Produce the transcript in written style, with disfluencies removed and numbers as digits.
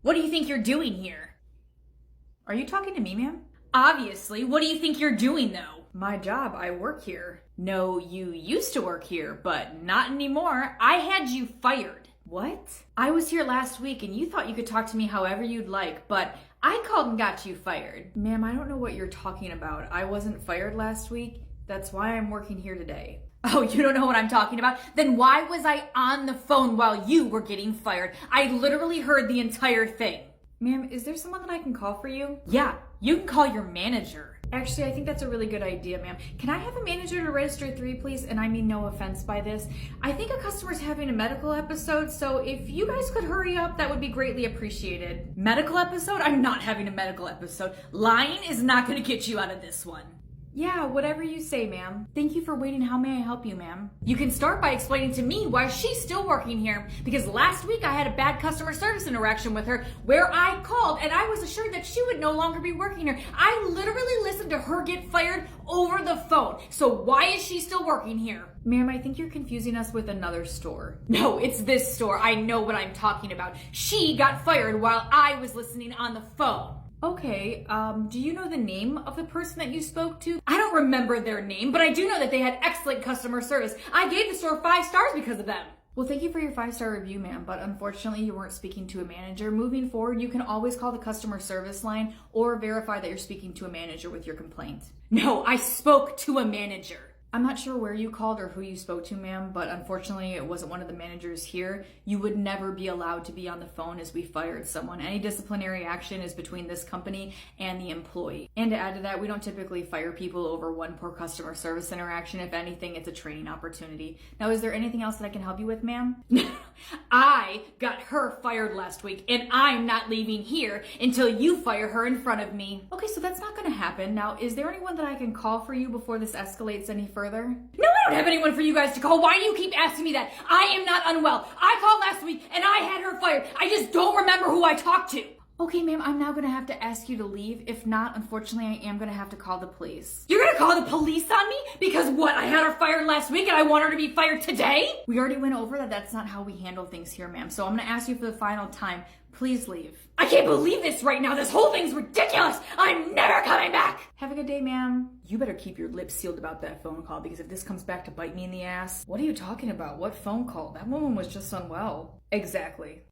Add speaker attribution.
Speaker 1: What do you think you're doing here?
Speaker 2: Are you talking to me, ma'am?
Speaker 1: Obviously. What do you think you're doing, though?
Speaker 2: My job, I work here.
Speaker 1: No, you used to work here, but not anymore. I had you fired.
Speaker 2: What?
Speaker 1: I was here last week and you thought you could talk to me however you'd like, but I called and got you fired.
Speaker 2: Ma'am, I don't know what you're talking about. I wasn't fired last week. That's why I'm working here today.
Speaker 1: Oh, you don't know what I'm talking about? Then why was I on the phone while you were getting fired? I literally heard the entire thing.
Speaker 2: Ma'am, is there someone that I can call for you?
Speaker 1: Yeah, you can call your manager.
Speaker 2: Actually, I think that's a really good idea, ma'am. Can I have a manager to register 3, please? And I mean no offense by this. I think a customer's having a medical episode, so if you guys could hurry up, that would be greatly appreciated.
Speaker 1: Medical episode? I'm not having a medical episode. Lying is not going to get you out of this one.
Speaker 2: Yeah, whatever you say, ma'am. Thank you for waiting. How may I help you, ma'am?
Speaker 1: You can start by explaining to me why she's still working here, because last week I had a bad customer service interaction with her where I called and I was assured that she would no longer be working here. I literally listened to her get fired over the phone. So why is she still working here?
Speaker 2: Ma'am, I think you're confusing us with another store.
Speaker 1: No, it's this store. I know what I'm talking about. She got fired while I was listening on the phone.
Speaker 2: Okay, do you know the name of the person that you spoke to?
Speaker 1: I don't remember their name, but I do know that they had excellent customer service. I gave the store 5 stars because of them.
Speaker 2: Well, thank you for your 5-star review, ma'am, but unfortunately you weren't speaking to a manager. Moving forward, you can always call the customer service line or verify that you're speaking to a manager with your complaint.
Speaker 1: No, I spoke to a manager.
Speaker 2: I'm not sure where you called or who you spoke to, ma'am, but unfortunately it wasn't one of the managers here. You would never be allowed to be on the phone as we fired someone. Any disciplinary action is between this company and the employee. And to add to that, we don't typically fire people over one poor customer service interaction. If anything, it's a training opportunity. Now, is there anything else that I can help you with, ma'am?
Speaker 1: I got her fired last week, and I'm not leaving here until you fire her in front of me.
Speaker 2: Okay, so that's not gonna happen. Now, is there anyone that I can call for you before this escalates any further?
Speaker 1: No, I don't have anyone for you guys to call. Why do you keep asking me that? I am not unwell. I called last week and I had her fired. I just don't remember who I talked to.
Speaker 2: Okay, ma'am, I'm now gonna have to ask you to leave. If not, unfortunately, I am gonna have to call the police.
Speaker 1: You're gonna call the police on me? Because what, I had her fired last week and I want her to be fired today?
Speaker 2: We already went over that. That's not how we handle things here, ma'am. So I'm gonna ask you for the final time. Please leave.
Speaker 1: I can't believe this right now. This whole thing's ridiculous. I'm never coming back.
Speaker 2: Have a good day, ma'am. You better keep your lips sealed about that phone call, because if this comes back to bite me in the ass... What are you talking about? What phone call? That woman was just unwell. Exactly.